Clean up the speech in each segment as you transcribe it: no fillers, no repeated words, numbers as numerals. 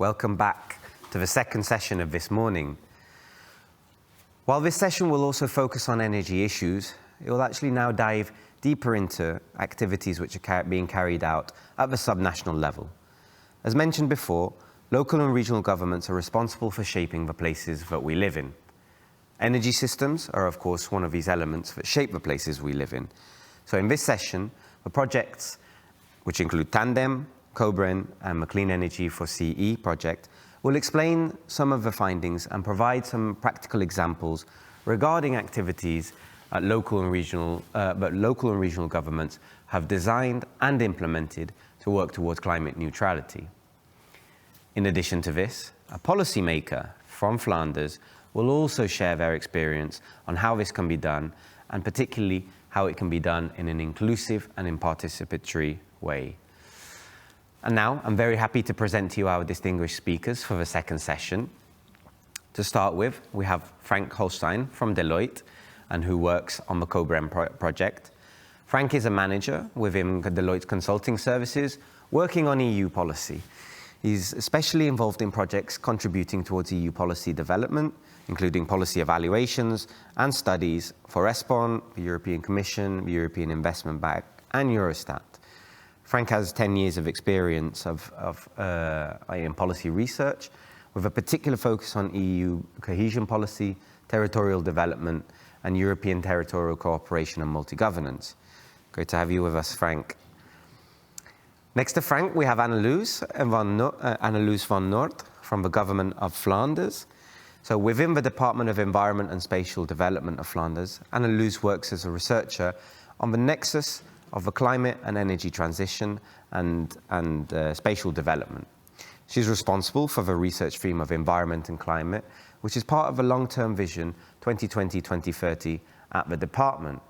Welcome back to the second session of this morning. While this session will also focus on energy issues, it will actually now dive deeper into activities which are being carried out at the subnational level. As mentioned before, local and regional governments are responsible for shaping the places that we live in. Energy systems are, of course, one of these elements that shape the places we live in. So in this session, the projects, which include Tandem, Cobren, and the Clean Energy for CE project, will explain some of the findings and provide some practical examples regarding activities at local and regional governments have designed and implemented to work towards climate neutrality. In addition to this, a policymaker from Flanders will also share their experience on how this can be done, and particularly how it can be done in an inclusive and in participatory way. And now I'm very happy to present to you our distinguished speakers for the second session. To start with, we have Frank Holstein from Deloitte, and who works on the Cobren project. Frank is a manager within Deloitte's consulting services, working on EU policy. He's especially involved in projects contributing towards EU policy development, including policy evaluations and studies for ESPON, the European Commission, the European Investment Bank, and Eurostat. Frank has 10 years of experience in policy research, with a particular focus on EU cohesion policy, territorial development, and European territorial cooperation and multi-governance. Great to have you with us, Frank. Next to Frank, we have Anneloes van Noort from the Government of Flanders. So within the Department of Environment and Spatial Development of Flanders, Anneloes works as a researcher on the nexus of the climate and energy transition and spatial development. She's responsible for the research theme of environment and climate, which is part of the long-term vision 2020-2030 at the department.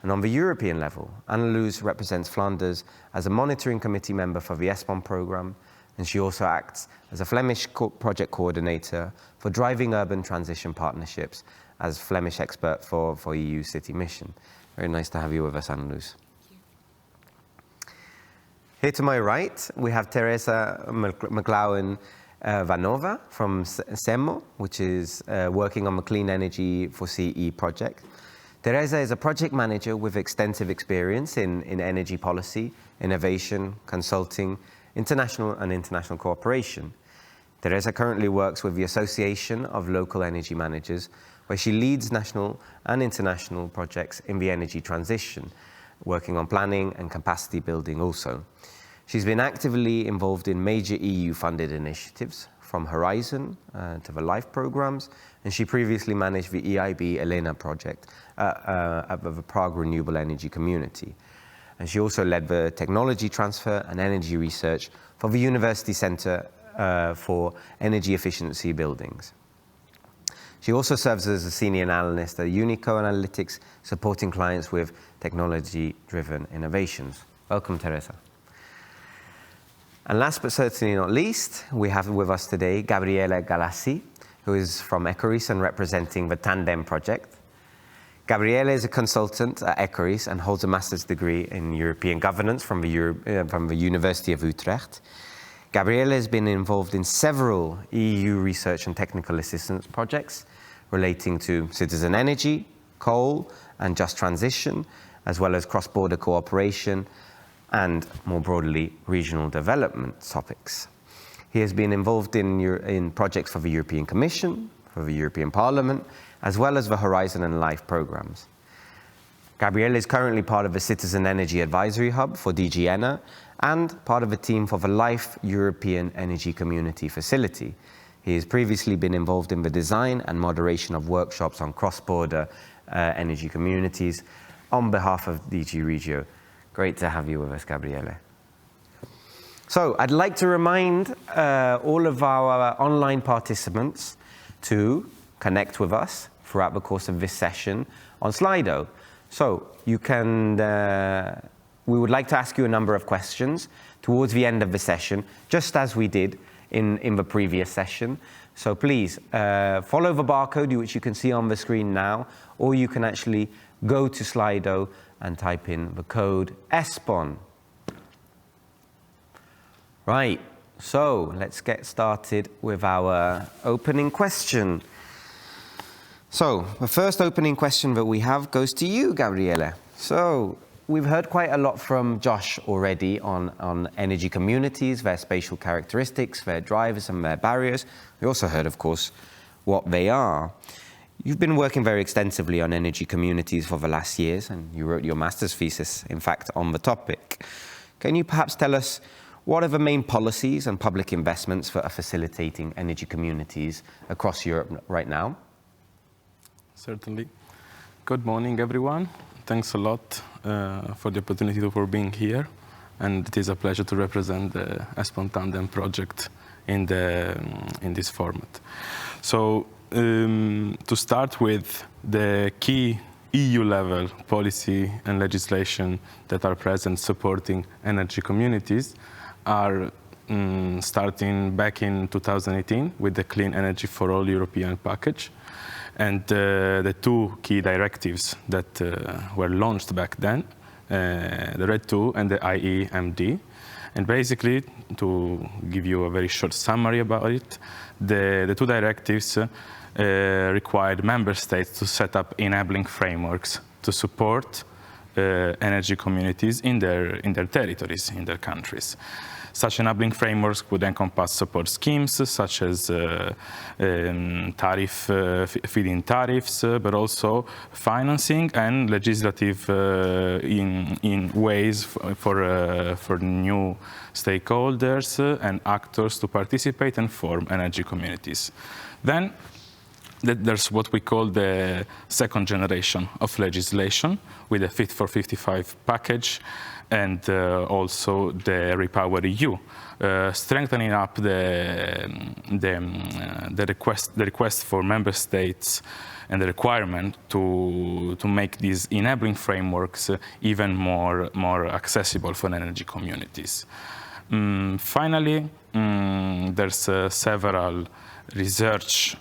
And on the European level, Anneloes represents Flanders as a monitoring committee member for the ESPON programme, and she also acts as a Flemish project coordinator for driving urban transition partnerships as Flemish expert for EU City Mission. Very nice to have you with us, Anneloes. Here to my right, we have Teresa McLowan Vanova from SEMO, which is working on the Clean Energy for CE project. Teresa is a project manager with extensive experience in energy policy, innovation, consulting, international and international cooperation. Teresa currently works with the Association of Local Energy Managers, where she leads national and international projects in the energy transition, working on planning and capacity building also. She's been actively involved in major EU-funded initiatives, from Horizon to the LIFE programs, and she previously managed the EIB ELENA project at the Prague Renewable Energy Community. And she also led the technology transfer and energy research for the University Centre for Energy Efficiency Buildings. She also serves as a senior analyst at Unico Analytics, supporting clients with technology-driven innovations. Welcome, Teresa. And last but certainly not least, we have with us today Gabriele Galassi, who is from Ecoris and representing the Tandem project. Gabriele is a consultant at Ecoris and holds a master's degree in European governance from the University of Utrecht. Gabriele has been involved in several EU research and technical assistance projects relating to citizen energy, coal, and just transition, as well as cross-border cooperation, and more broadly, regional development topics. He has been involved in projects for the European Commission, for the European Parliament, as well as the Horizon and LIFE programs. Gabriele is currently part of the Citizen Energy Advisory Hub for DG ENA and part of the team for the LIFE European Energy Community Facility. He has previously been involved in the design and moderation of workshops on cross-border energy communities on behalf of DG Regio. Great to have you with us, Gabriele. So I'd like to remind all of our online participants to connect with us throughout the course of this session on Slido. So you can, we would like to ask you a number of questions towards the end of the session, just as we did in the previous session. So please follow the barcode, which you can see on the screen now, or you can actually go to Slido and type in the code ESPON. Right, So let's get started with our opening question. So the first opening question that we have goes to you, Gabriele. So we've heard quite a lot from Josh already on energy communities, their spatial characteristics, their drivers and their barriers. We also heard, of course, what they are. You've been working very extensively on energy communities for the last years, and you wrote your master's thesis, in fact, on the topic. Can you perhaps tell us what are the main policies and public investments that are facilitating energy communities across Europe right now? Certainly. Good morning, everyone. Thanks a lot for the opportunity for being here. And it is a pleasure to represent the ESPON Tandem project in this format. So to start with, the key EU-level policy and legislation that are present supporting energy communities are starting back in 2018 with the Clean Energy for All European package. And the two key directives that were launched back then, the RED II and the IEMD. And basically, to give you a very short summary about it, the two directives required member states to set up enabling frameworks to support energy communities in their territories, in their countries. Such enabling frameworks would encompass support schemes such as feed-in tariffs, but also financing and legislative in ways for new stakeholders and actors to participate and form energy communities. Then there's what we call the second generation of legislation with the Fit for 55 package and also the Repower EU, strengthening up the request for member states and the requirement to make these enabling frameworks even more accessible for energy communities. Finally, there's several research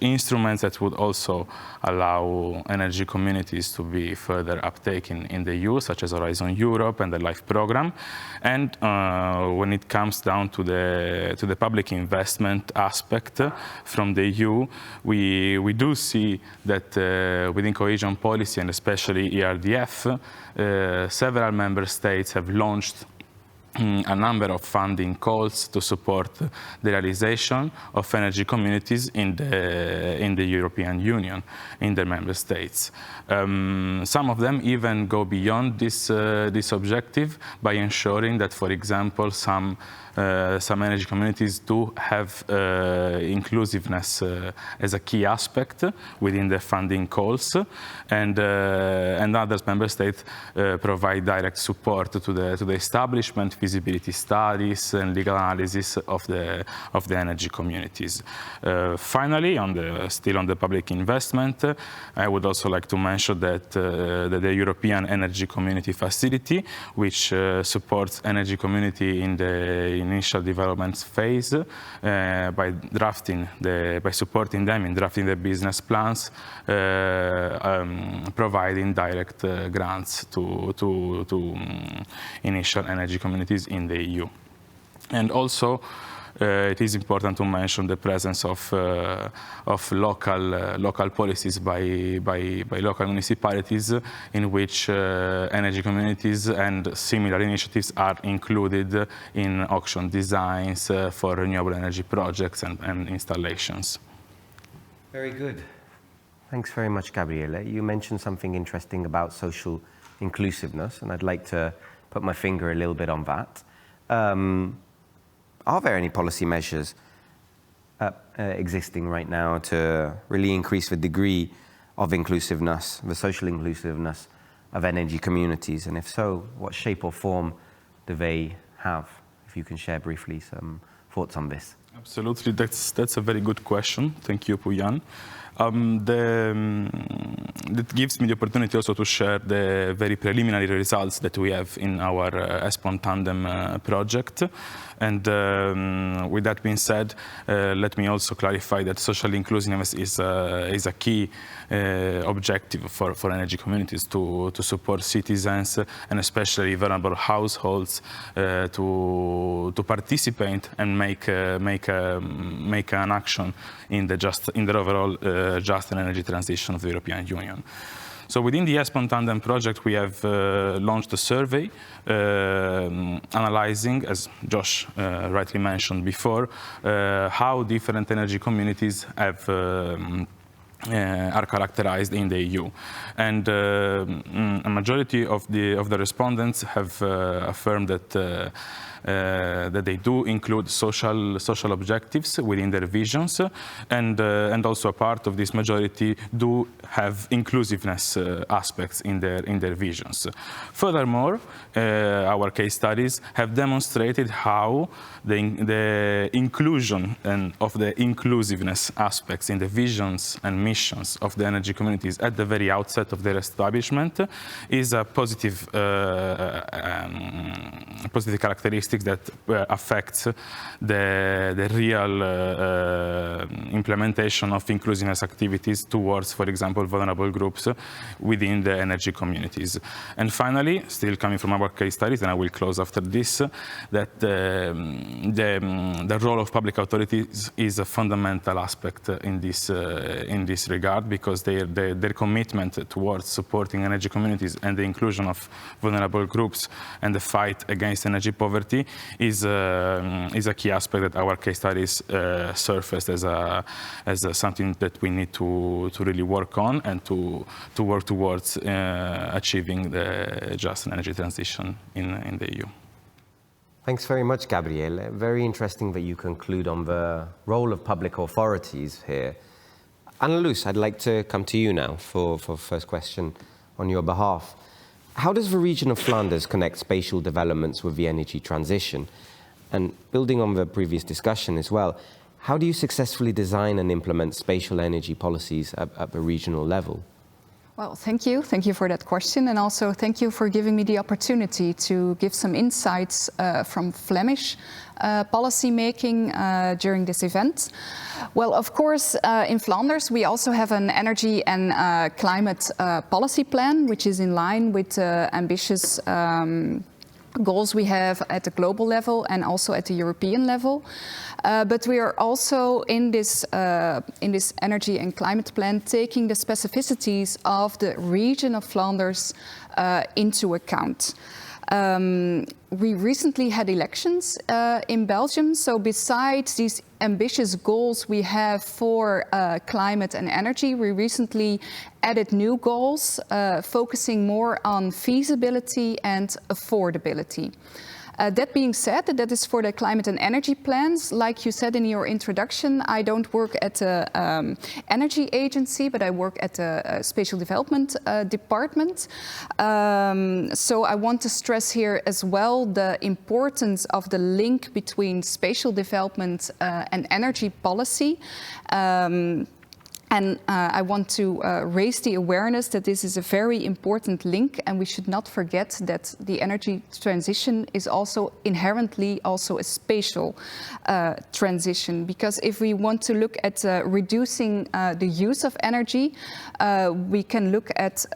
instruments that would also allow energy communities to be further uptaken in the EU, such as Horizon Europe and the LIFE program. And when it comes down to the public investment aspect from the EU, we do see that within cohesion policy and especially ERDF, several member states have launched a number of funding calls to support the realization of energy communities in the European Union, in the member states. Some of them even go beyond this objective by ensuring that, for example, some energy communities do have inclusiveness as a key aspect within the funding calls, and other member states provide direct support to the establishment, feasibility studies, and legal analysis of the energy communities. Finally, still on the public investment, I would also like to mention that the European Energy Community Facility, which supports energy community in the initial development phase by supporting them in drafting the business plans, providing direct grants to initial energy communities in the EU. And also, it is important to mention the presence of local policies by local municipalities in which energy communities and similar initiatives are included in auction designs for renewable energy projects and installations. Very good. Thanks very much, Gabriele. You mentioned something interesting about social inclusiveness, and I'd like to put my finger a little bit on that. Are there any policy measures existing right now to really increase the degree of inclusiveness, the social inclusiveness of energy communities? And if so, what shape or form do they have? If you can share briefly some thoughts on this. Absolutely, that's a very good question. Thank you, Pujan. That gives me the opportunity also to share the very preliminary results that we have in our ESPON Tandem project. And with that being said, let me also clarify that social inclusiveness is a key objective for energy communities to support citizens and especially vulnerable households to participate and make an action in the overall just and energy transition of the European Union. So within the ESPON Tandem project, we have launched a survey analyzing, as Josh rightly mentioned before, how different energy communities have are characterized in the EU, and a majority of the respondents have affirmed that they do include social objectives within their visions, and also a part of this majority do have inclusiveness aspects in their visions. Furthermore, our case studies have demonstrated how the inclusion and of the inclusiveness aspects in the visions and missions of the energy communities at the very outset of their establishment is a positive characteristics that affects the real implementation of inclusiveness activities towards, for example, vulnerable groups within the energy communities. And finally, still coming from our case studies, and I will close after this, that the role of public authorities is a fundamental aspect in this regard, because their commitment towards supporting energy communities and the inclusion of vulnerable groups and the fight against energy poverty is a key aspect that our case studies surfaced as something that we need to really work on and to work towards achieving the just energy transition in the EU. Thanks very much, Gabriele. Very interesting that you conclude on the role of public authorities here. Anna Luz, I'd like to come to you now for first question on your behalf. How does the region of Flanders connect spatial developments with the energy transition? And building on the previous discussion as well, how do you successfully design and implement spatial energy policies at the regional level? Well, thank you. Thank you for that question. And also thank you for giving me the opportunity to give some insights from Flemish policy making during this event. Well, of course, in Flanders, we also have an energy and climate policy plan, which is in line with ambitious goals we have at the global level and also at the European level. But we are also in this energy and climate plan taking the specificities of the region of Flanders into account. We recently had elections in Belgium, so besides these ambitious goals we have for climate and energy, we recently added new goals focusing more on feasibility and affordability. That being said, that is for the climate and energy plans. Like you said in your introduction, I don't work at the energy agency, but I work at the spatial development department. So I want to stress here as well the importance of the link between spatial development and energy policy. And I want to raise the awareness that this is a very important link, and we should not forget that the energy transition is also inherently also a spatial transition. Because if we want to look at reducing the use of energy, we can look at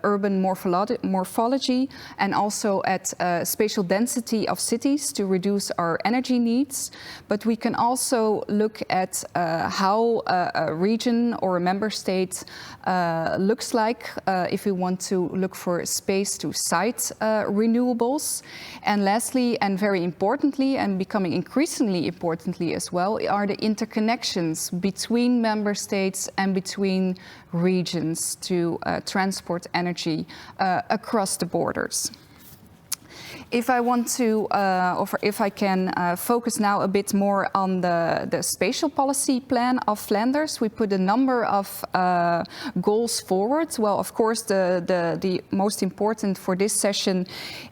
urban morphology and also at spatial density of cities to reduce our energy needs. But we can also look at how a region or a member state looks like if we want to look for space to site renewables. And lastly, and very importantly, and becoming increasingly importantly as well, are the interconnections between member states and between regions to transport energy across the borders. If I want to, or if I can focus now a bit more on the spatial policy plan of Flanders, we put a number of goals forward. Well, of course, the most important for this session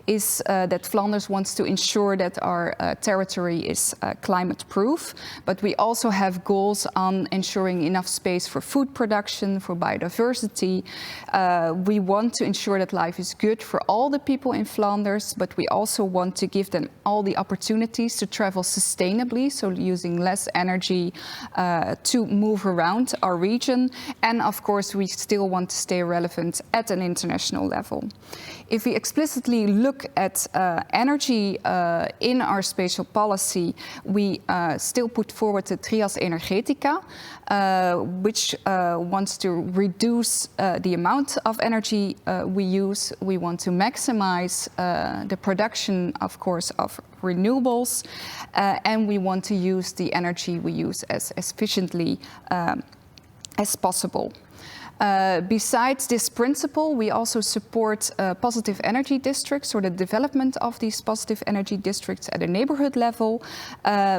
is that Flanders wants to ensure that our territory is climate proof, but we also have goals on ensuring enough space for food production, for biodiversity. We want to ensure that life is good for all the people in Flanders, but we also want to give them all the opportunities to travel sustainably, so using less energy to move around our region. And of course, we still want to stay relevant at an international level. If we explicitly look at energy in our spatial policy, we still put forward the Trias Energetica, which wants to reduce the amount of energy we use. We want to maximize the production, of course, of renewables, and we want to use the energy we use as efficiently as possible. Besides this principle, we also support positive energy districts, or the development of these positive energy districts at a neighborhood level.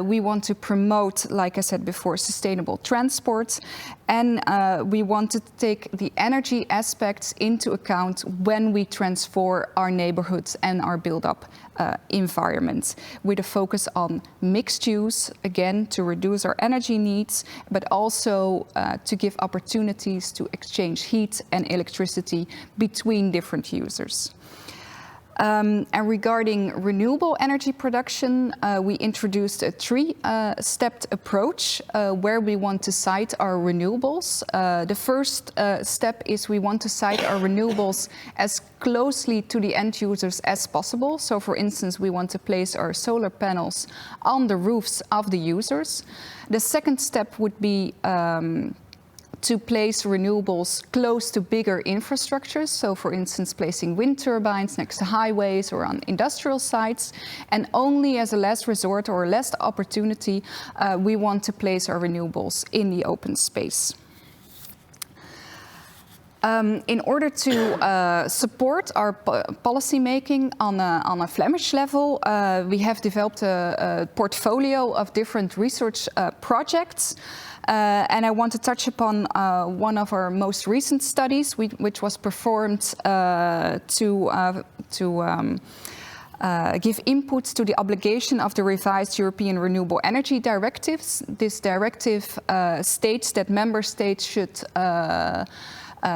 We want to promote, like I said before, sustainable transport, and we want to take the energy aspects into account when we transform our neighborhoods and our build-up environment, with a focus on mixed use, again, to reduce our energy needs, but also to give opportunities to exchange heat and electricity between different users. And regarding renewable energy production, we introduced a three-stepped approach where we want to site our renewables. The first step is we want to site our renewables as closely to the end users as possible. So, for instance, we want to place our solar panels on the roofs of the users. The second step would be to place renewables close to bigger infrastructures. So, for instance, placing wind turbines next to highways or on industrial sites. And only as a last resort or a last opportunity, we want to place our renewables in the open space. In order to support our policy making on a Flemish level, we have developed a portfolio of different research projects. And I want to touch upon one of our most recent studies, which was performed to give input to the obligation of the revised European Renewable Energy Directives. This directive states that member states should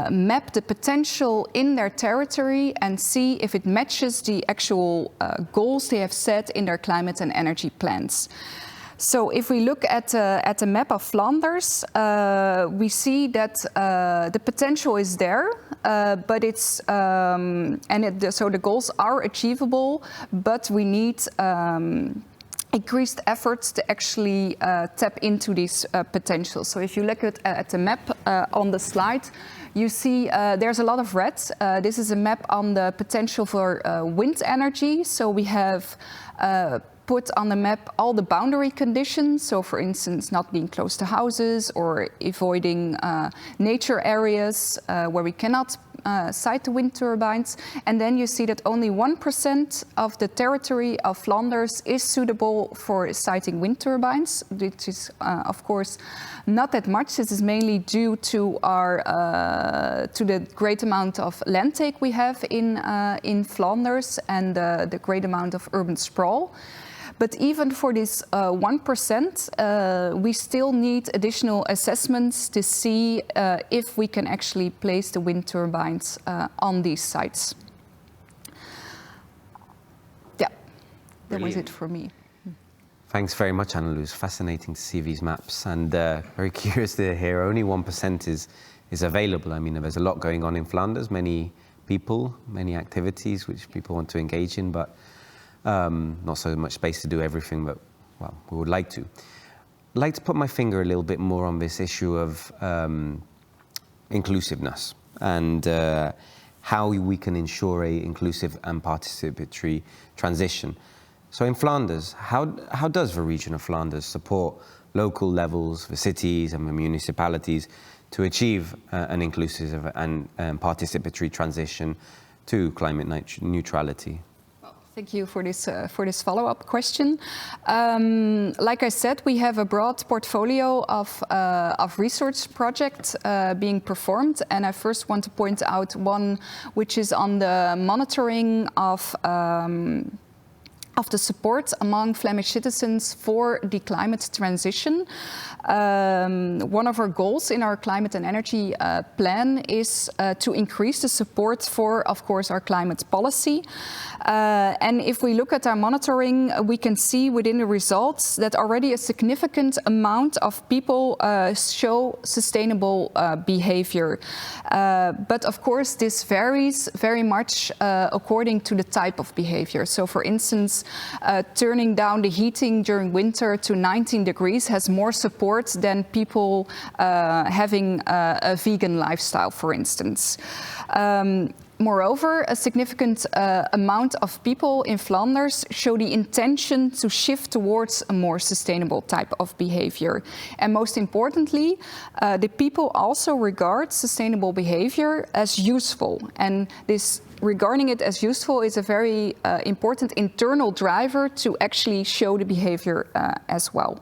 map the potential in their territory and see if it matches the actual goals they have set in their climate and energy plans. So if we look at the map of Flanders, we see that the potential is there, but it's so the goals are achievable, but we need increased efforts to actually tap into this potential. So if you look at the map on the slide, you see there's a lot of red. This is a map on the potential for wind energy. So we have put on the map all the boundary conditions. So, for instance, not being close to houses or avoiding nature areas where we cannot site the wind turbines. And then you see that only 1% of the territory of Flanders is suitable for siting wind turbines, which is, of course, not that much. This is mainly due to to the great amount of land take we have in Flanders and the great amount of urban sprawl. But even for this 1%, we still need additional assessments to see if we can actually place the wind turbines on these sites. Yeah, that was it for me. Thanks very much, Annelies. Fascinating to see these maps, and very curious to hear only 1% is available. I mean, there's a lot going on in Flanders, many people, many activities which people want to engage in, but not so much space to do everything, but, well, we would like to. I'd like to put my finger a little bit more on this issue of inclusiveness and how we can ensure a inclusive and participatory transition. So in Flanders, how does the region of Flanders support local levels, the cities and the municipalities to achieve an inclusive and participatory transition to climate neutrality? Thank you for this follow-up question. Like I said, we have a broad portfolio of research projects being performed, and I first want to point out one which is on the monitoring of the support among Flemish citizens for the climate transition. One of our goals in our climate and energy plan is to increase the support for, of course, our climate policy. And if we look at our monitoring, we can see within the results that already a significant amount of people show sustainable behavior. But of course, this varies very much according to the type of behavior. So for instance, turning down the heating during winter to 19 degrees has more support than people having a vegan lifestyle, for instance. Moreover, a significant amount of people in Flanders show the intention to shift towards a more sustainable type of behavior. And most importantly, the people also regard sustainable behavior as useful. And this regarding it as useful is a very important internal driver to actually show the behavior as well.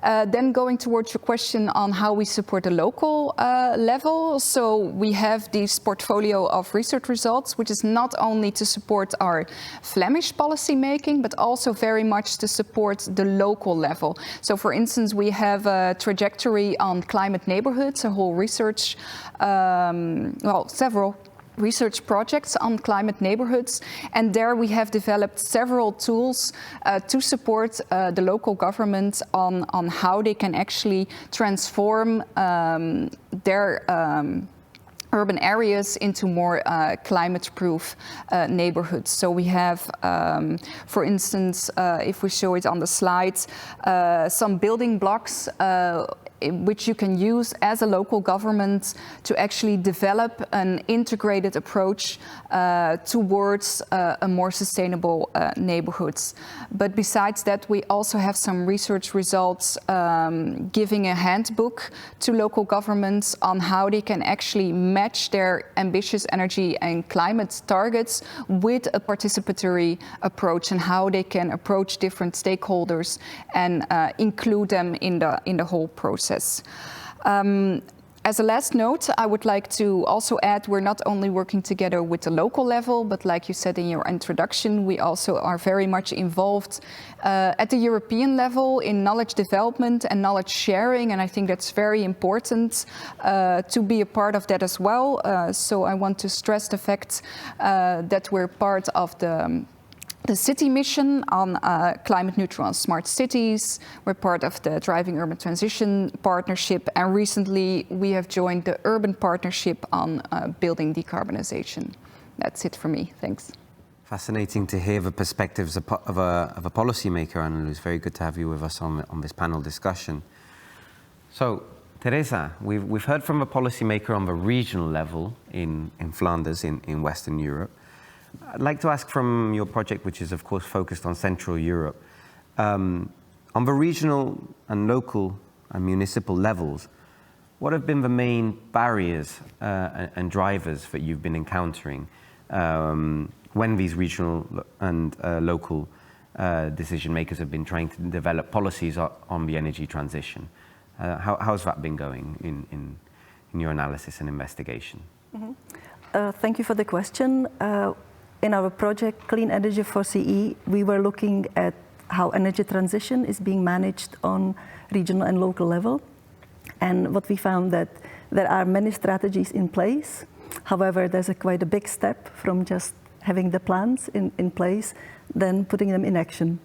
Then going towards your question on how we support the local level. So we have this portfolio of research results, which is not only to support our Flemish policy making, but also very much to support the local level. So for instance, we have a trajectory on climate neighborhoods, a whole research, several research projects on climate neighborhoods, and there we have developed several tools to support the local government on how they can actually transform their urban areas into more climate-proof neighborhoods. So we have, for instance, if we show it on the slides, some building blocks which you can use as a local government to actually develop an integrated approach towards a more sustainable neighborhoods. But besides that, we also have some research results giving a handbook to local governments on how they can actually match their ambitious energy and climate targets with a participatory approach, and how they can approach different stakeholders and include them in the whole process. As a last note, I would like to also add, we're not only working together with the local level, but like you said in your introduction, we also are very much involved at the European level in knowledge development and knowledge sharing, and I think that's very important to be a part of that as well. So I want to stress the fact that we're part of the city mission on climate neutral and smart cities. We're part of the Driving Urban Transition Partnership, and recently we have joined the Urban Partnership on building decarbonization. That's it for me. Thanks. Fascinating to hear the perspectives of a policymaker, Annelies. Very good to have you with us on this panel discussion. So, Teresa, we've heard from a policymaker on the regional level in Flanders, in Western Europe. I'd like to ask from your project, which is of course focused on Central Europe, on the regional and local and municipal levels, what have been the main barriers and drivers that you've been encountering when these regional and local decision makers have been trying to develop policies on the energy transition? How's that been going in your analysis and investigation? Mm-hmm. Thank you for the question. In our project, Clean Energy for CE, we were looking at how energy transition is being managed on regional and local level. And what we found that there are many strategies in place. However, there's quite a big step from just having the plans in place, then putting them in action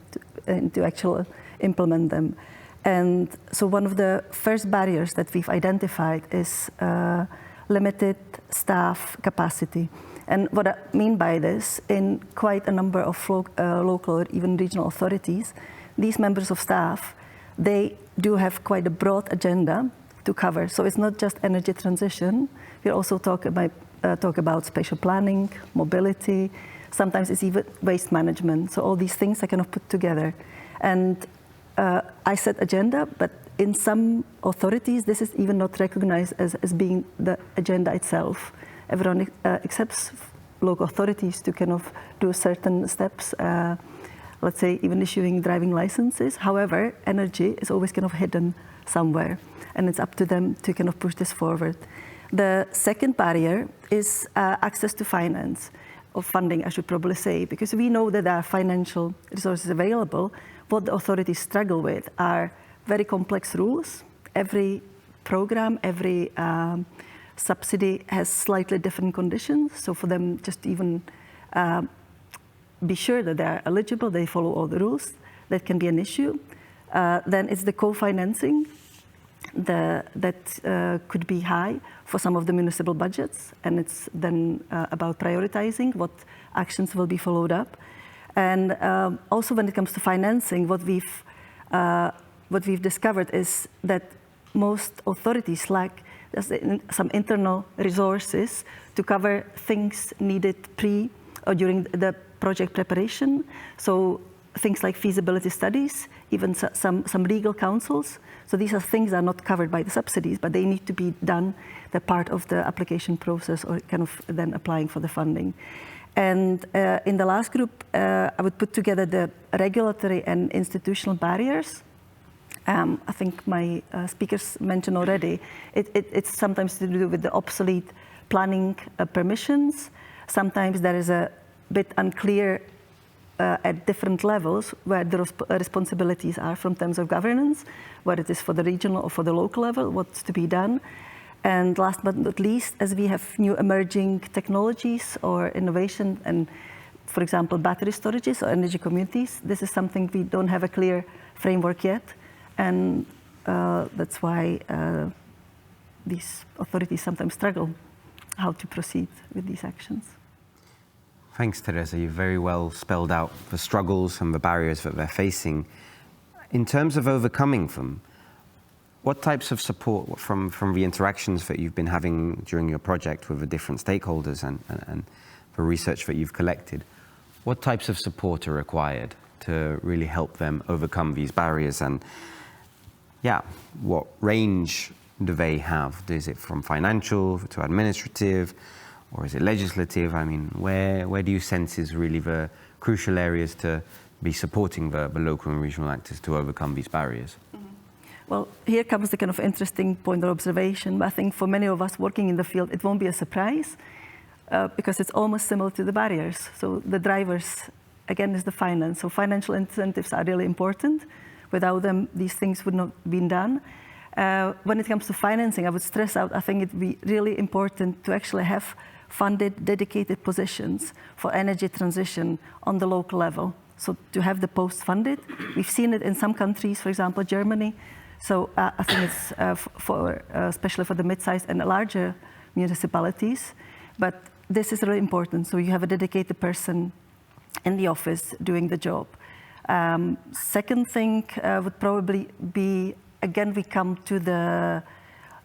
to actually implement them. And so one of the first barriers that we've identified is limited staff capacity. And what I mean by this, in quite a number of local or even regional authorities, these members of staff, they do have quite a broad agenda to cover. So it's not just energy transition. We also talk about spatial planning, mobility. Sometimes it's even waste management. So all these things are kind of put together. And I said agenda, but in some authorities, this is even not recognized as being the agenda itself. Everyone accepts local authorities to kind of do certain steps, let's say even issuing driving licenses. However, energy is always kind of hidden somewhere, and it's up to them to kind of push this forward. The second barrier is access to finance, or funding, I should probably say, because we know that there are financial resources available. What the authorities struggle with are very complex rules. Every program, every subsidy has slightly different conditions. So for them just to even be sure that they are eligible, they follow all the rules, that can be an issue. Then it's the co-financing that could be high for some of the municipal budgets, and it's then about prioritizing what actions will be followed up. And also when it comes to financing, what we've discovered is that most authorities lack some internal resources to cover things needed pre or during the project preparation. So things like feasibility studies, even some legal counsels. So these are things that are not covered by the subsidies, but they need to be done. They're part of the application process or kind of then applying for the funding. And in the last group, I would put together the regulatory and institutional barriers. I think my speakers mentioned already, it's sometimes to do with the obsolete planning permissions. Sometimes there is a bit unclear at different levels where the responsibilities are from terms of governance, whether it is for the regional or for the local level, what's to be done. And last but not least, as we have new emerging technologies or innovation and, for example, battery storages or energy communities, this is something we don't have a clear framework yet. And that's why these authorities sometimes struggle how to proceed with these actions. Thanks, Teresa. You've very well spelled out the struggles and the barriers that they're facing. In terms of overcoming them, what types of support from the interactions that you've been having during your project with the different stakeholders and the research that you've collected, what types of support are required to really help them overcome these barriers? And yeah, what range do they have? Is it from financial to administrative, or is it legislative? I mean, where do you sense is really the crucial areas to be supporting the local and regional actors to overcome these barriers? Well, here comes the kind of interesting point of observation. I think for many of us working in the field, it won't be a surprise because it's almost similar to the barriers. So the drivers, again, is the finance. So financial incentives are really important. Without them, these things would not have been done. When it comes to financing, I would stress out, I think it would be really important to actually have funded, dedicated positions for energy transition on the local level. So to have the post funded. We've seen it in some countries, for example, Germany. So I think it's especially for the mid-sized and larger municipalities. But this is really important. So you have a dedicated person in the office doing the job. Second thing would probably be, again, we come to the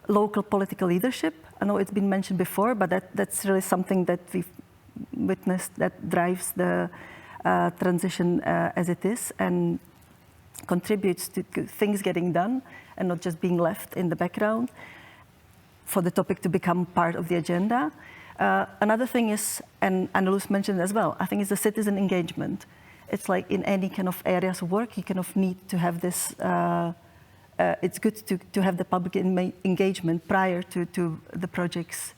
local political leadership. I know it's been mentioned before, but that's really something that we've witnessed that drives the transition as it is and contributes to things getting done and not just being left in the background for the topic to become part of the agenda. Another thing is, and Anneluz mentioned as well, I think it's the citizen engagement. It's like in any kind of areas of work, you kind of need to have this, it's good to have the public engagement prior to the projects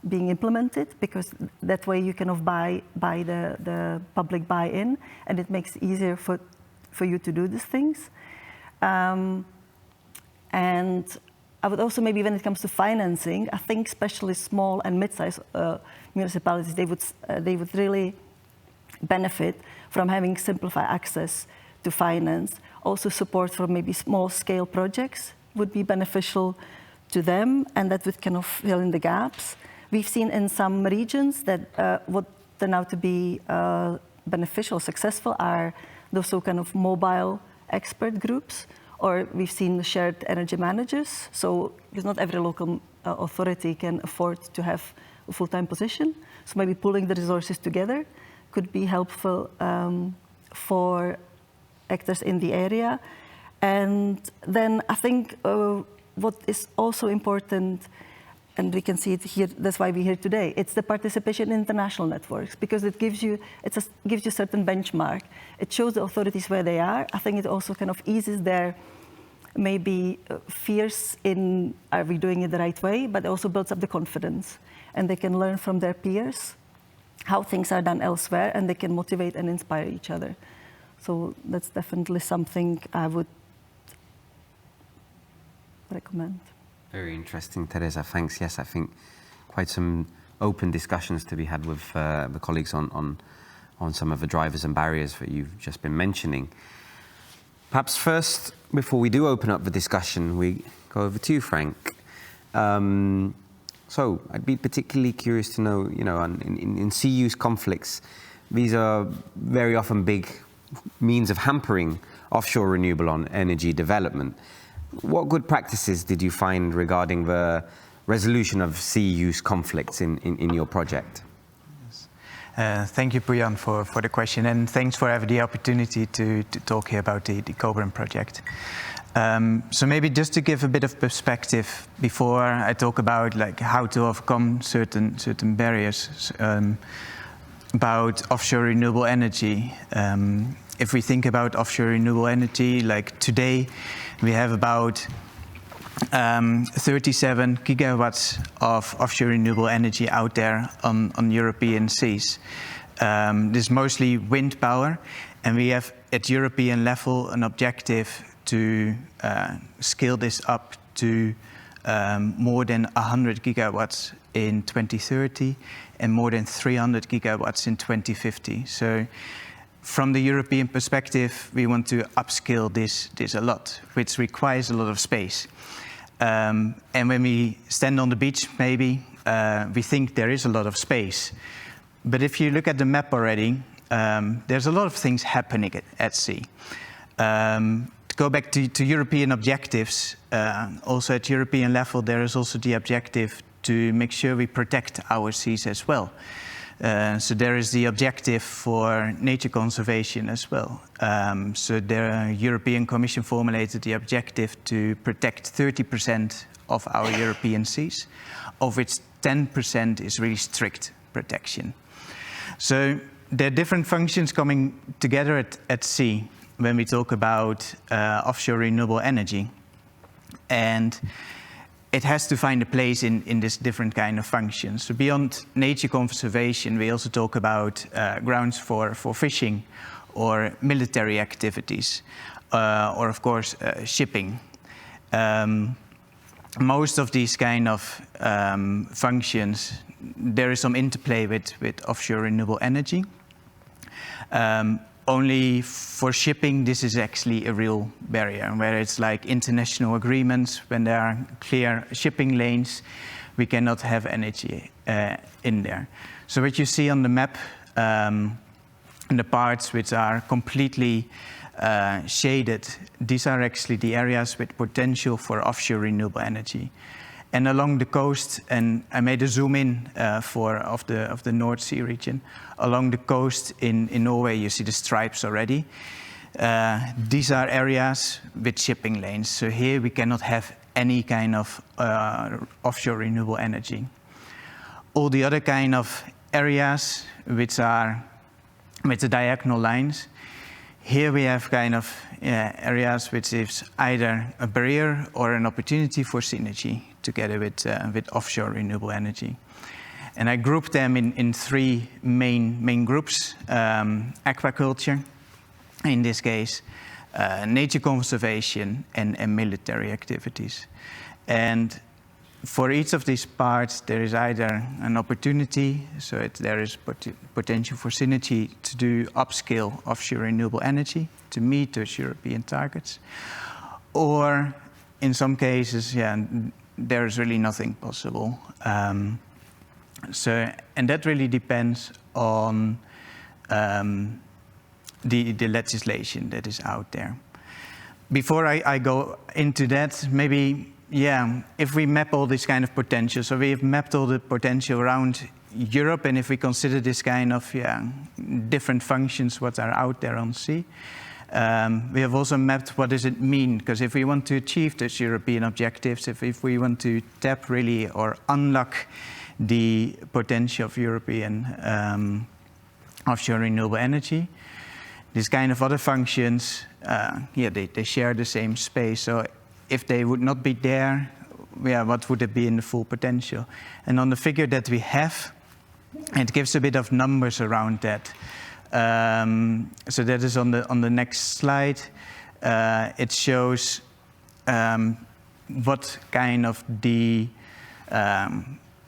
being implemented, because that way you kind of buy the public buy-in, and it makes it easier for you to do these things. And I would also maybe, when it comes to financing, I think especially small and mid-sized municipalities, they would really benefit from having simplified access to finance. Also support for maybe small-scale projects would be beneficial to them, and that would kind of fill in the gaps. We've seen in some regions that what turn out to be beneficial, successful, are those so kind of mobile expert groups, or we've seen shared energy managers. So because not every local authority can afford to have a full-time position. So maybe pooling the resources together could be helpful for actors in the area. And then I think what is also important and we can see it here, that's why we're here today. It's the participation in international networks, because it gives you, gives you a certain benchmark. It shows the authorities where they are. I think it also kind of eases their maybe fears in, are we doing it the right way? But it also builds up the confidence. And they can learn from their peers how things are done elsewhere, and they can motivate and inspire each other. So that's definitely something I would recommend. Very interesting, Teresa. Thanks. Yes, I think quite some open discussions to be had with the colleagues on some of the drivers and barriers that you've just been mentioning. Perhaps first, before we do open up the discussion, we go over to you, Frank. So I'd be particularly curious to know, in sea use conflicts, these are very often big means of hampering offshore renewable energy development. What good practices did you find regarding the resolution of sea use conflicts in your project? Thank you, Pujan, for the question, and thanks for having the opportunity to talk here about the Cobram project. So maybe just to give a bit of perspective before I talk about how to overcome certain barriers about offshore renewable energy. If we think about offshore renewable energy, like today, we have about 37 gigawatts of offshore renewable energy out there on European seas. This is mostly wind power, and we have at European level an objective to scale this up to more than 100 gigawatts in 2030 and more than 300 gigawatts in 2050. So from the European perspective, we want to upscale this a lot, which requires a lot of space. And when we stand on the beach, maybe, we think there is a lot of space. But if you look at the map already, there's a lot of things happening at sea. To go back to European objectives, also at European level, there is also the objective to make sure we protect our seas as well. So there is the objective for nature conservation as well. So the European Commission formulated the objective to protect 30% of our European seas, of which 10% is really strict protection. So there are different functions coming together at sea when we talk about offshore renewable energy. And it has to find a place in this different kind of functions. So beyond nature conservation, we also talk about grounds for fishing or military activities, or of course shipping. Most of these kind of functions, there is some interplay with offshore renewable energy. Only for shipping, this is actually a real barrier, where it's like international agreements. When there are clear shipping lanes, we cannot have energy in there. So what you see on the map, the parts which are completely shaded, these are actually the areas with potential for offshore renewable energy. And along the coast, and I made a zoom in of the North Sea region. Along the coast in Norway, you see the stripes already. These are areas with shipping lanes. So here we cannot have any kind of offshore renewable energy. All the other kind of areas which are with the diagonal lines, here we have kind of areas which is either a barrier or an opportunity for synergy together with offshore renewable energy. And I grouped them in three main groups: aquaculture, in this case, nature conservation, and military activities. And for each of these parts, there is either an opportunity, so there is potential for synergy to do upscale offshore renewable energy to meet those European targets, or in some cases, there is really nothing possible. And that really depends on the legislation that is out there. Before I go into that, maybe, if we map all this kind of potential, so we have mapped all the potential around Europe, and if we consider this kind of different functions what are out there on sea, We have also mapped what does it mean, because if we want to achieve those European objectives, if we want to tap really or unlock the potential of European offshore renewable energy, these kind of other functions, they share the same space. So if they would not be there, what would it be in the full potential? And on the figure that we have, it gives a bit of numbers around that. So that is on the next slide. It shows what kind of the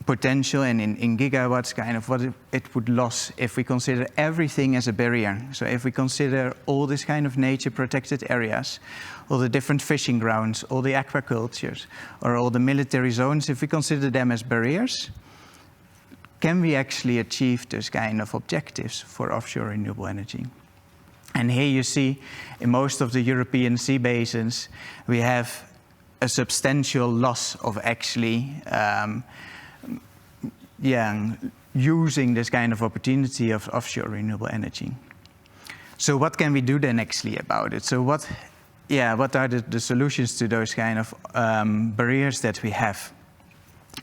potential and in gigawatts, kind of what it would lose if we consider everything as a barrier. So if we consider all this kind of nature protected areas, all the different fishing grounds, all the aquacultures, or all the military zones, if we consider them as barriers, can we actually achieve those kind of objectives for offshore renewable energy? And here you see, in most of the European sea basins, we have a substantial loss of actually using this kind of opportunity of offshore renewable energy. So what can we do then actually about it? So what are the solutions to those kind of barriers that we have?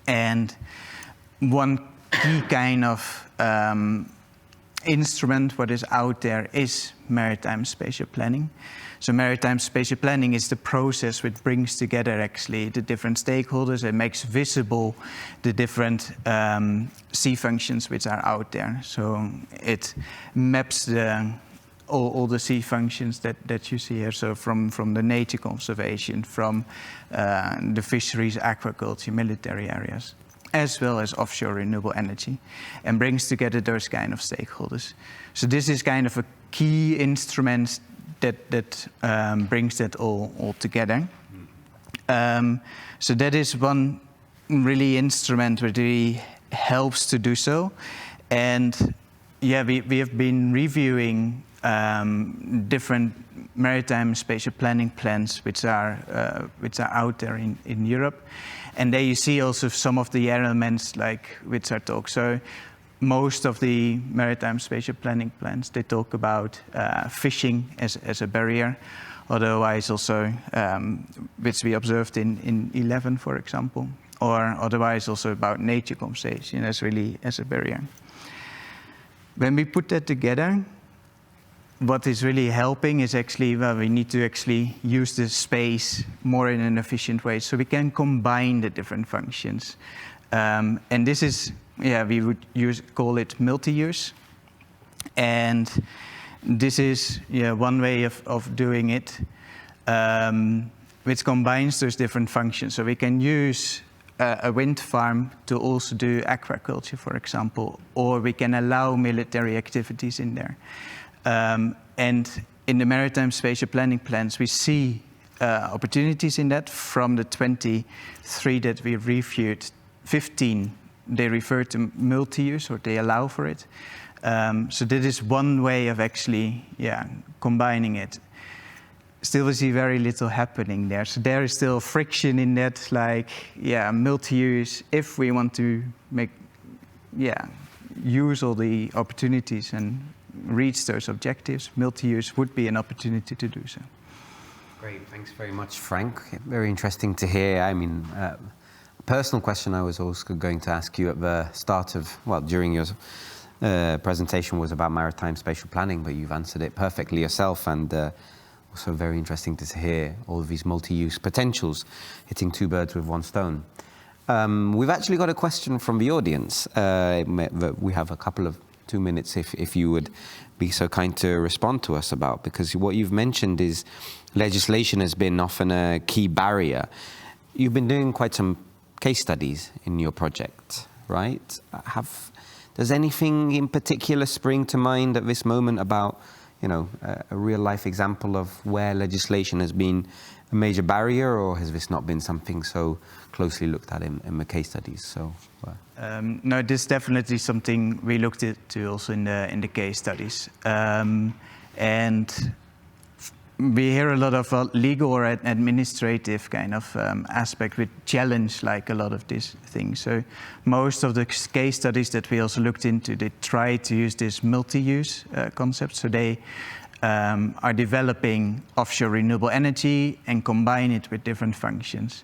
And one key kind of instrument what is out there is maritime spatial planning. So maritime spatial planning is the process which brings together actually the different stakeholders and makes visible the different sea functions which are out there. So it maps all the sea functions that you see here. So from the nature conservation, from the fisheries, aquaculture, military areas, as well as offshore renewable energy, and brings together those kind of stakeholders. So this is kind of a key instrument that brings that all together. So that is one really instrument that really helps to do so. And we have been reviewing different maritime spatial planning plans which are out there in Europe. And there you see also some of the elements which are talked. So most of the maritime spatial planning plans, they talk about fishing as a barrier. Otherwise also, which we observed in 11, for example, or otherwise also about nature conservation as a barrier. When we put that together, what is really helping is actually, we need to actually use the space more in an efficient way so we can combine the different functions. And this is, we would call it multi-use. And this is one way of doing it, which combines those different functions. So we can use a wind farm to also do aquaculture, for example, or we can allow military activities in there. And in the maritime spatial planning plans, we see opportunities in that. From the 23 that we reviewed, 15, they refer to multi-use, or they allow for it. So that is one way of actually, combining it. Still we see very little happening there. So there is still friction in that, multi-use. If we want to use all the opportunities and reach those objectives, multi-use would be an opportunity to do so. Great, thanks very much, Frank. Very interesting to hear. I mean, a personal question I was also going to ask you at the start of, during your presentation was about maritime spatial planning, but you've answered it perfectly yourself, and also very interesting to hear all of these multi-use potentials, hitting two birds with one stone. We've actually got a question from the audience. We have a couple of 2 minutes if you would be so kind to respond to us about, because what you've mentioned is legislation has been often a key barrier. You've been doing quite some case studies in your project, right? Does anything in particular spring to mind at this moment about, a real life example of where legislation has been a major barrier, or has this not been something so closely looked at in the case studies? No, this is definitely something we looked into also in the case studies. And we hear a lot of legal or administrative kind of aspect which challenge a lot of these things. So most of the case studies that we also looked into, they try to use this multi-use concept. So they are developing offshore renewable energy and combine it with different functions.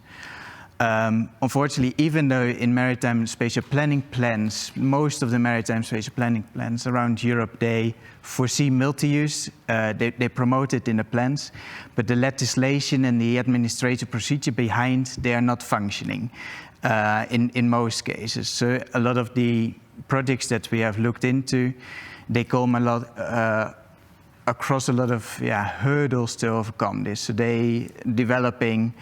Unfortunately, even though in maritime spatial planning plans, most of the maritime spatial planning plans around Europe, they foresee multi-use, they promote it in the plans, but the legislation and the administrative procedure behind, they are not functioning in most cases. So a lot of the projects that we have looked into, they come a lot across a lot of hurdles to overcome this. So they developing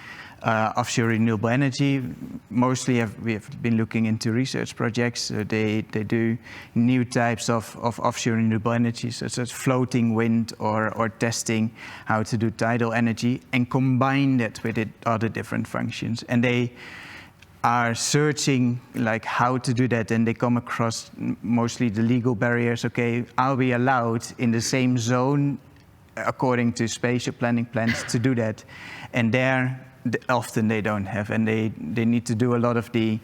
offshore renewable energy. Mostly we have been looking into research projects. They do new types of offshore renewable energy, such as floating wind or testing how to do tidal energy and combine that with other different functions. And they are searching like how to do that, and they come across mostly the legal barriers. Okay, are we allowed in the same zone according to spatial planning plans to do that? And there often they don't have, and they need to do a lot of the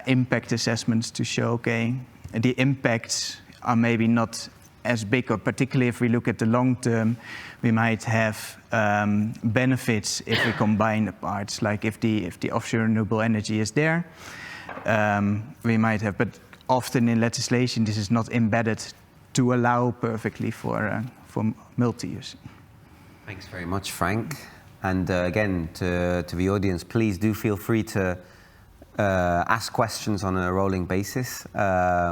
impact assessments to show, okay, the impacts are maybe not as big, or particularly if we look at the long term, we might have benefits if we combine the parts, like if the offshore renewable energy is there, we might have, but often in legislation this is not embedded to allow perfectly for multi-use. Thanks very much, Frank. And again, to the audience, please do feel free to ask questions on a rolling basis.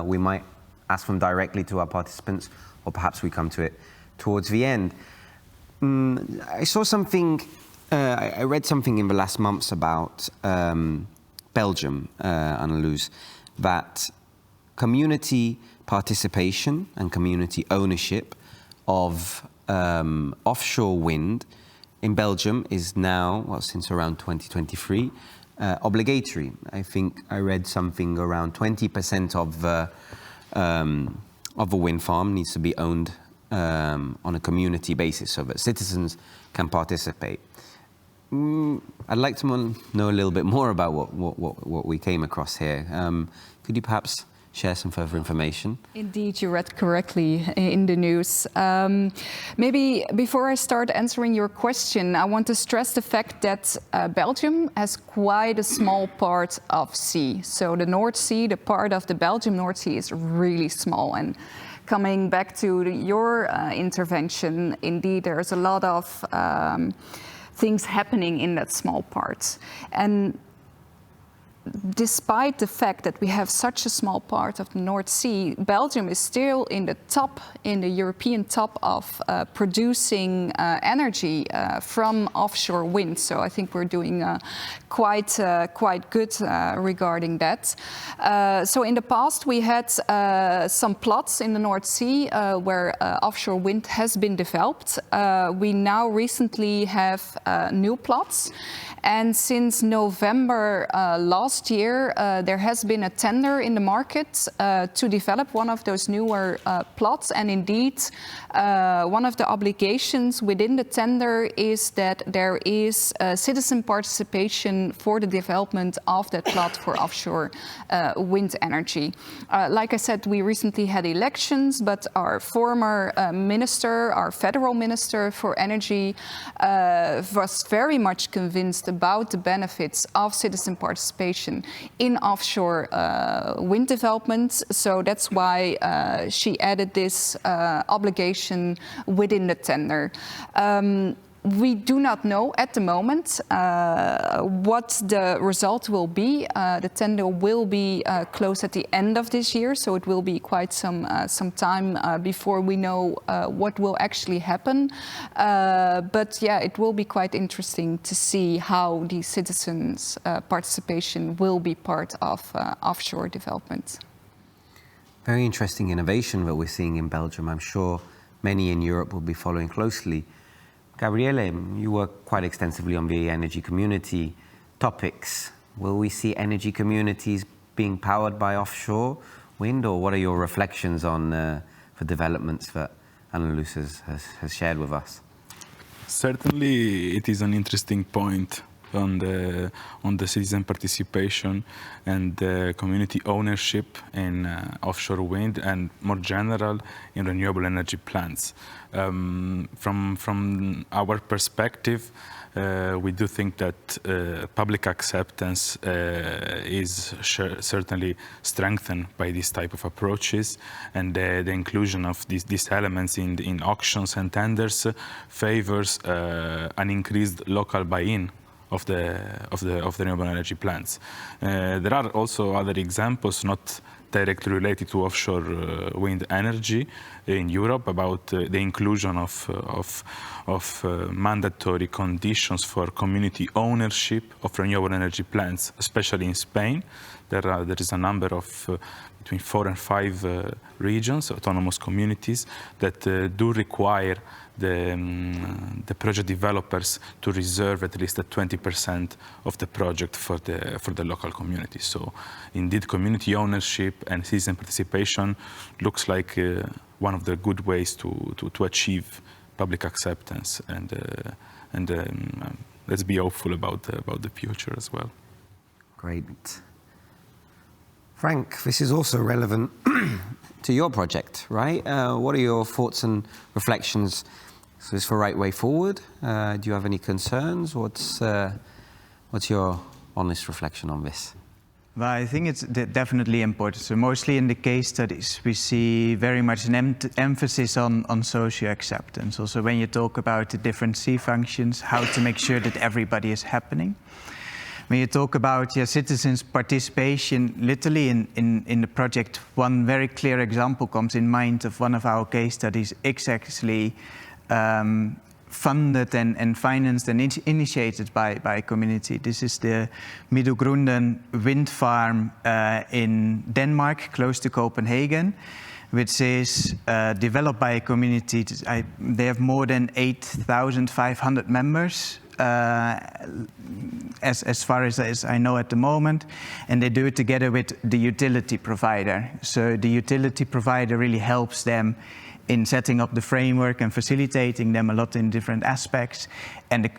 We might ask them directly to our participants, or perhaps we come to it towards the end. I saw something, I read something in the last months about Belgium, Annelies, that community participation and community ownership of offshore wind in Belgium is now, well, since around 2023, obligatory. I think I read something around 20% of the wind farm needs to be owned on a community basis so that citizens can participate. I'd like to know a little bit more about what we came across here. Could you perhaps share some further information? Indeed, you read correctly in the news. Maybe before I start answering your question, I want to stress the fact that Belgium has quite a small part of sea. So the North Sea, the part of the Belgium North Sea, is really small. And coming back to your intervention, indeed, there's a lot of things happening in that small part. And despite the fact that we have such a small part of the North Sea, Belgium is still in the European top of producing energy from offshore wind. So I think we're doing quite good regarding that. So in the past we had some plots in the North Sea where offshore wind has been developed. We now recently have new plots. And since November last year, there has been a tender in the market to develop one of those newer plots. And indeed, one of the obligations within the tender is that there is citizen participation for the development of that plot for offshore wind energy. Like I said, we recently had elections, but our former minister, our federal minister for energy, was very much convinced about the benefits of citizen participation in offshore wind development. So that's why she added this obligation within the tender. We do not know at the moment what the result will be. The tender will be closed at the end of this year, so it will be quite some time before we know what will actually happen. But yeah, it will be quite interesting to see how the citizens' participation will be part of offshore development. Very interesting innovation that we're seeing in Belgium. I'm sure many in Europe will be following closely. Gabriele, you work quite extensively on the energy community topics. Will we see energy communities being powered by offshore wind, or what are your reflections on the developments that Annelies has shared with us? Certainly, it is an interesting point on the citizen participation and community ownership in offshore wind and more general in renewable energy plants. From our perspective, we do think that public acceptance is certainly strengthened by this type of approaches, and the inclusion of these elements in auctions and tenders favors an increased local buy-in of the renewable energy plants. There are also other examples, not directly related to offshore wind energy in Europe, about the inclusion of mandatory conditions for community ownership of renewable energy plants, especially in Spain. There is a number of between 4 and 5 regions, autonomous communities, that do require the project developers to reserve at least 20% of the project for the local community. So indeed, community ownership and citizen participation looks like one of the good ways to achieve public acceptance, and let's be hopeful about the future as well. Great. Frank, this is also relevant to your project, right? What are your thoughts and reflections? Is this the right way forward? Do you have any concerns? What's your honest reflection on this? Well, I think it's definitely important. So mostly in the case studies, we see very much an emphasis on social acceptance. Also, when you talk about the different C functions, how to make sure that everybody is happening. When you talk about citizens' participation, literally in the project, one very clear example comes in mind of one of our case studies, exactly funded and financed and initiated by a community. This is the Middelgrunden wind farm in Denmark, close to Copenhagen, which is developed by a community. They have more than 8,500 members. As far as I know at the moment, and they do it together with the utility provider. So the utility provider really helps them in setting up the framework and facilitating them a lot in different aspects. And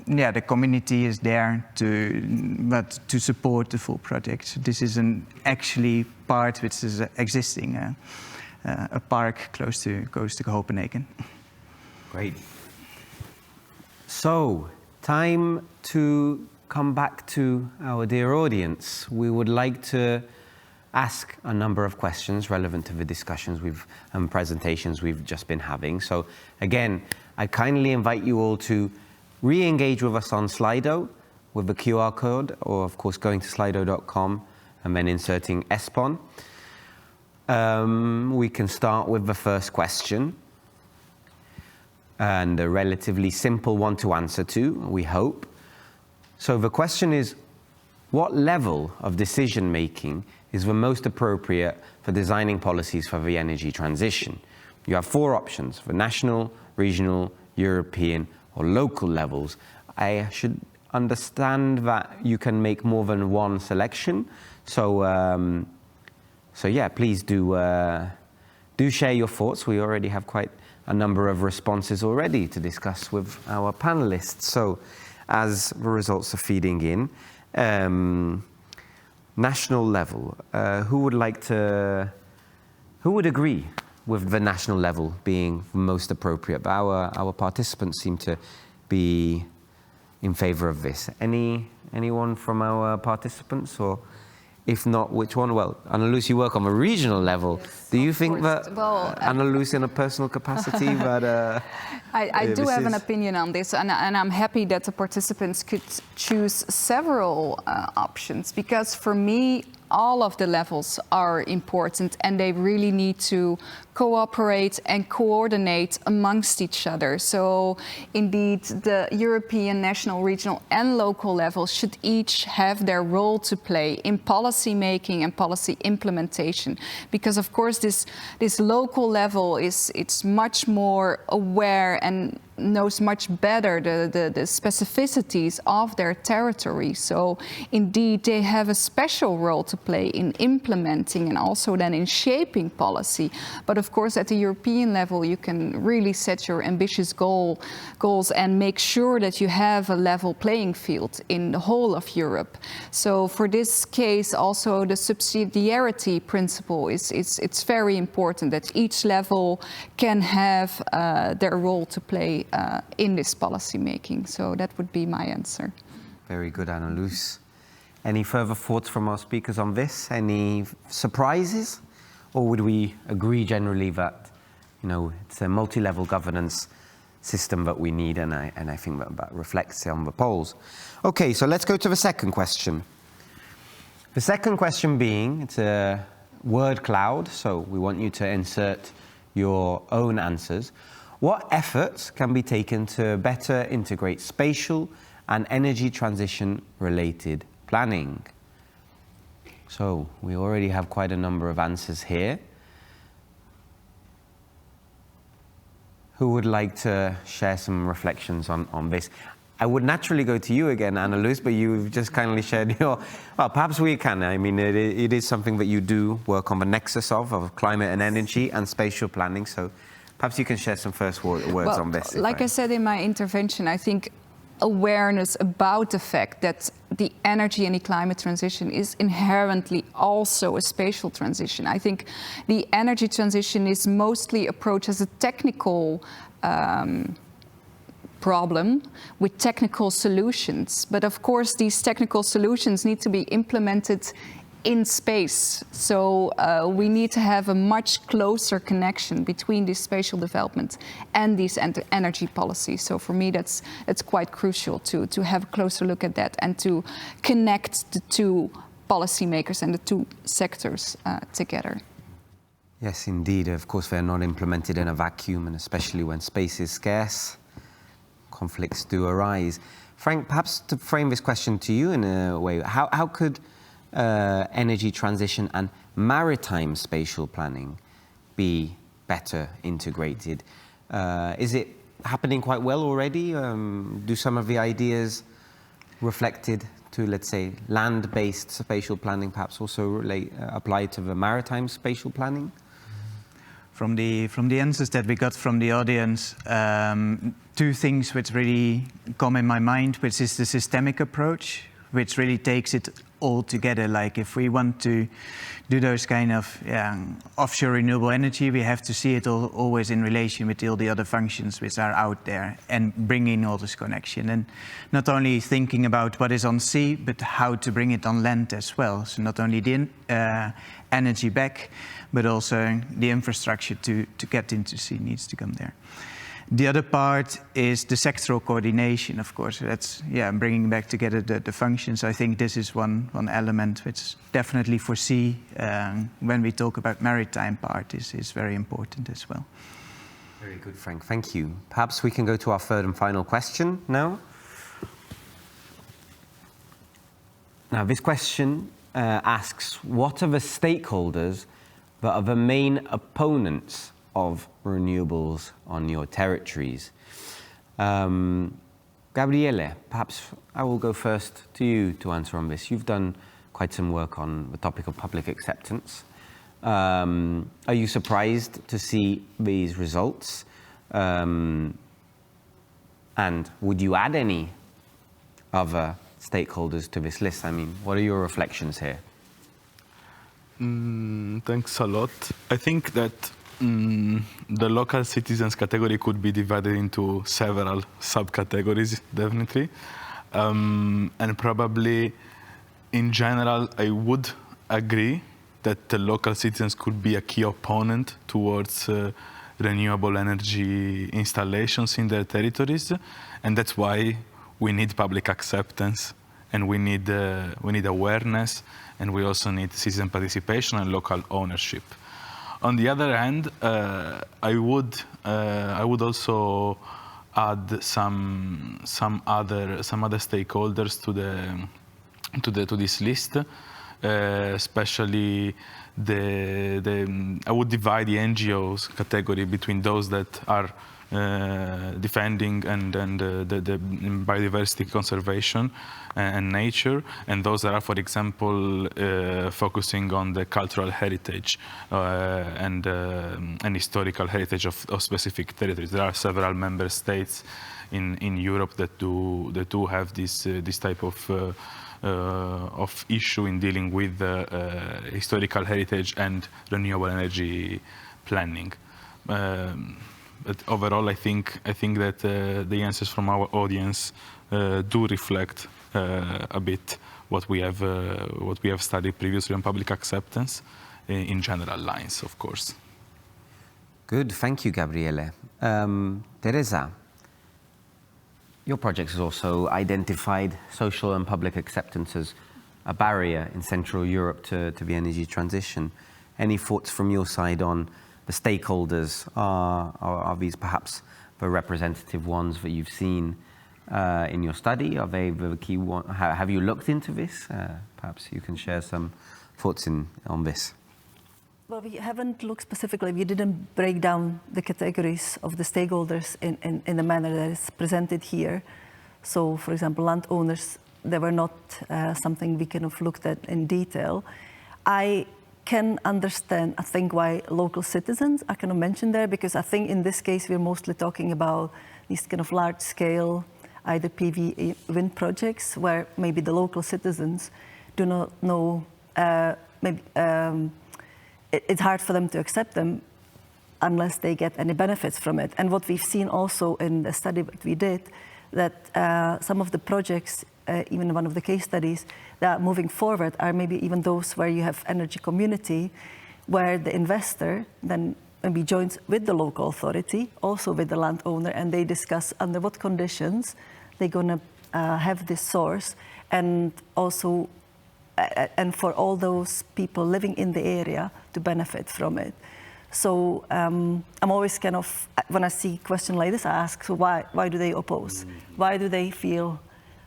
the community is there to support the full project. So this is an actually part which is existing, a park close to Copenhagen. Great. So, time to come back to our dear audience. We would like to ask a number of questions relevant to the discussions and presentations we've just been having. So again, I kindly invite you all to re-engage with us on Slido with the QR code, or of course going to slido.com and then inserting ESPON. We can start with the first question, and a relatively simple one to answer to, we hope. So the question is, what level of decision making is the most appropriate for designing policies for the energy transition? You have 4 options: for national, regional, European, or local levels. I should understand that you can make more than one selection. So yeah, please do share your thoughts. We already have quite a number of responses already to discuss with our panelists. So as the results are feeding in, national level, who would agree with the national level being most appropriate? Our participants seem to be in favor of this. Anyone from our participants, or if not, which one? Well, Anna-Luce, you work on a regional level. Yes, do you think that, Anna-Luce, in a personal capacity, that... I do have an opinion on this, and I'm happy that the participants could choose several options, because for me, all of the levels are important, and they really need to cooperate and coordinate amongst each other. So indeed, the European, national, regional and local levels should each have their role to play in policy making and policy implementation, because of course this local level it's much more aware and knows much better the specificities of their territory. So indeed, they have a special role to play in implementing and also then in shaping policy. But of course, at the European level, you can really set your ambitious goals and make sure that you have a level playing field in the whole of Europe. So for this case, also the subsidiarity principle it's very important that each level can have their role to play in this policy making. So that would be my answer. Very good, Anna-Loes. Any further thoughts from our speakers on this? Any surprises? Or would we agree generally that, you know, it's a multi-level governance system that we need, and I think that reflects on the polls. Okay, so let's go to the second question. The second question being, it's a word cloud, so we want you to insert your own answers. What efforts can be taken to better integrate spatial and energy transition related planning? So we already have quite a number of answers here. Who would like to share some reflections on this? I would naturally go to you again, Anna-Loes, but you've just kindly shared your, well, perhaps we can. I mean, it is something that you do work on the nexus of climate and energy and spatial planning. So perhaps you can share some first words on this. Like I said in my intervention, I think awareness about the fact that the energy and the climate transition is inherently also a spatial transition. I think the energy transition is mostly approached as a technical problem with technical solutions. But of course, these technical solutions need to be implemented in space. So we need to have a much closer connection between this spatial development and these energy policies. So for me, that's quite crucial to have a closer look at that and to connect the two policymakers and the two sectors together. Yes, indeed. Of course, they're not implemented in a vacuum, and especially when space is scarce, conflicts do arise. Frank, perhaps to frame this question to you in a way, how could energy transition and maritime spatial planning be better integrated? Is it happening quite well already? Do some of the ideas reflected to, let's say, land-based spatial planning perhaps also apply to the maritime spatial planning? From the answers that we got from the audience, two things which really come in my mind, which is the systemic approach, which really takes it all together. Like if we want to do those kind of offshore renewable energy, we have to see it always in relation with all the other functions which are out there and bring in all this connection. And not only thinking about what is on sea, but how to bring it on land as well. So not only the energy back, but also the infrastructure to get into sea needs to come there. The other part is the sectoral coordination, of course. That's bringing back together the functions. I think this is one element which definitely for sea, when we talk about maritime part, is very important as well. Very good, Frank. Thank you. Perhaps we can go to our third and final question now. Now, this question asks, what are the stakeholders that are the main opponents of renewables on your territories? Gabriele, perhaps I will go first to you to answer on this. You've done quite some work on the topic of public acceptance. Are you surprised to see these results? And would you add any other stakeholders to this list? I mean, what are your reflections here? Thanks a lot. I think that the local citizens category could be divided into several subcategories, definitely. And probably, in general, I would agree that the local citizens could be a key opponent towards renewable energy installations in their territories. And that's why we need public acceptance, and we need awareness, and we also need citizen participation and local ownership. On the other hand, I would also add some other stakeholders to this list, especially I would divide the NGOs category between those that are defending and the biodiversity conservation and nature, and those that are, for example, focusing on the cultural heritage and historical heritage of specific territories. There are several member states in Europe that do have this type of issue in dealing with historical heritage and renewable energy planning. But overall, I think that the answers from our audience do reflect a bit what we have studied previously on public acceptance in general lines, of course. Good, thank you, Gabriele. Teresa, your project has also identified social and public acceptance as a barrier in Central Europe to the energy transition. Any thoughts from your side on the stakeholders? Are these perhaps the representative ones that you've seen in your study? Are they the key one? Have you looked into this? Perhaps you can share some thoughts on this. Well, we haven't looked specifically. We didn't break down the categories of the stakeholders in the manner that is presented here. So, for example, landowners, they were not something we kind of looked at in detail. I can understand, I think, why local citizens are kind of mentioned there, because I think in this case we're mostly talking about these kind of large-scale, either PV wind projects, where maybe the local citizens do not know, it's hard for them to accept them unless they get any benefits from it. And what we've seen also in the study that we did, that some of the projects, even one of the case studies that are moving forward, are maybe even those where you have energy community, where the investor then maybe joins with the local authority, also with the landowner, and they discuss under what conditions they're going to have this source, and also and for all those people living in the area to benefit from it. So I'm always kind of, when I see a question like this, I ask, so why do they oppose? Why do they feel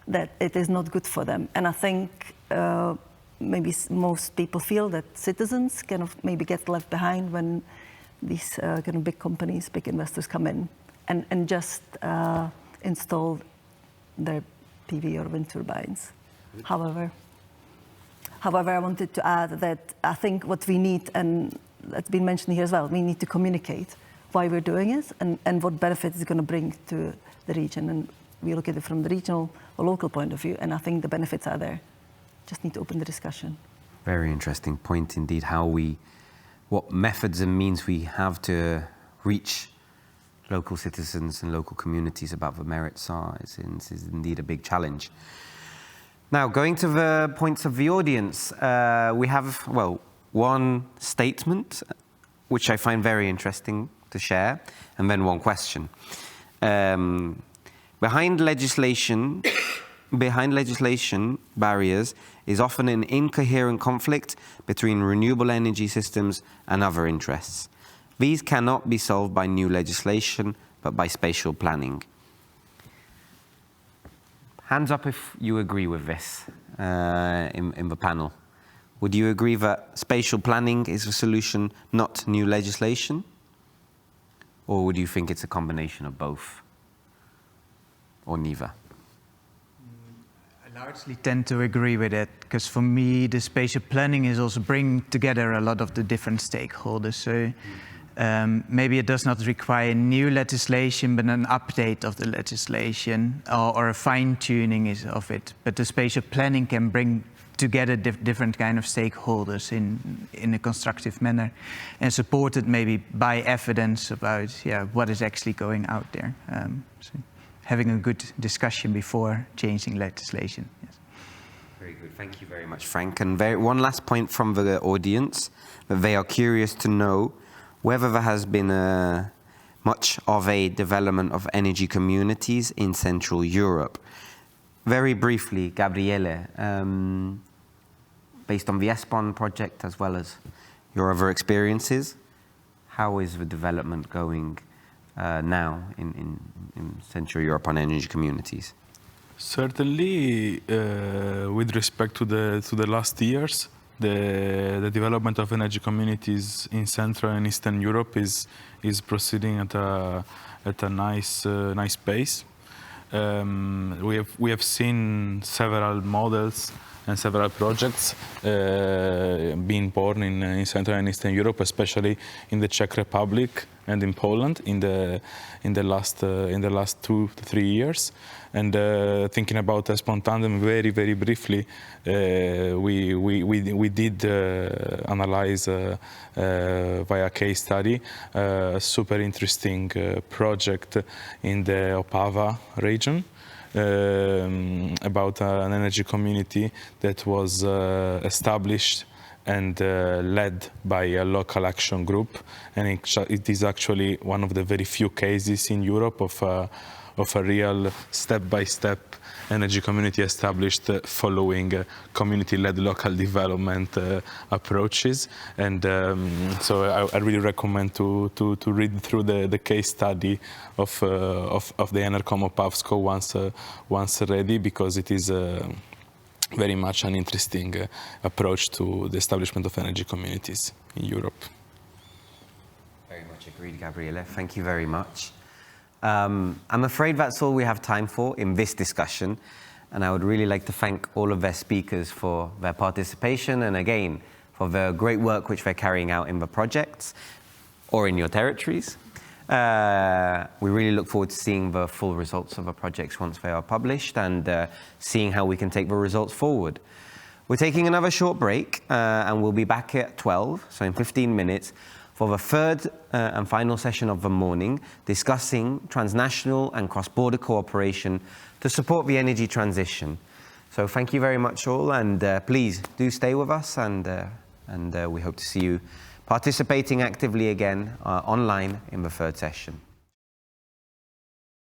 that it is not good for them? And I think maybe most people feel that citizens kind of maybe get left behind when these kind of big companies, big investors come in and just install their PV or wind turbines. However, I wanted to add that I think what we need, and that's been mentioned here as well, we need to communicate why we're doing it and what benefit it's going to bring to the region. And we look at it from the regional or local point of view, and I think the benefits are there. Just need to open the discussion. Very interesting point indeed, what methods and means we have to reach local citizens and local communities about the merits are is indeed a big challenge. Now, going to the points of the audience, we have, one statement, which I find very interesting to share, and then one question. Behind legislation barriers is often an incoherent conflict between renewable energy systems and other interests. These cannot be solved by new legislation, but by spatial planning. Hands up if you agree with this in the panel. Would you agree that spatial planning is the solution, not new legislation? Or would you think it's a combination of both? Or neither? I largely tend to agree with it, because for me, the spatial planning is also bringing together a lot of the different stakeholders. So maybe it does not require new legislation, but an update of the legislation or a fine-tuning of it. But the spatial planning can bring together different kind of stakeholders in a constructive manner, and supported maybe by evidence about what is actually going out there. So having a good discussion before changing legislation. Yes. Very good. Thank you very much, Frank. And one last point from the audience, that they are curious to know whether there has been much of a development of energy communities in Central Europe. Very briefly, Gabriele, based on the ESPON project as well as your other experiences, how is the development going now in Central Europe on energy communities? Certainly, with respect to the last years, the development of energy communities in Central and Eastern Europe is proceeding at a nice pace. We have seen several models and several projects being born in Central and Eastern Europe, especially in the Czech Republic and in Poland in the last 2 to 3 years. And thinking about Espon Tandem very briefly, we did analyze via case study a super interesting project in the Opava region. About an energy community that was established and led by a local action group, and it is actually one of the very few cases in Europe of a real step-by-step energy community established following community-led local development approaches. And so I really recommend to read through the case study of the Enercom Opavsko once ready, because it is very much an interesting approach to the establishment of energy communities in Europe. Very much agreed, Gabriele. Thank you very much. I'm afraid that's all we have time for in this discussion, and I would really like to thank all of their speakers for their participation, and again, for the great work which they're carrying out in the projects or in your territories. We really look forward to seeing the full results of the projects once they are published, and seeing how we can take the results forward. We're taking another short break, and we'll be back at 12, so in 15 minutes, for the third and final session of the morning, discussing transnational and cross-border cooperation to support the energy transition. So thank you very much all, and please do stay with us, and we hope to see you participating actively again online in the third session.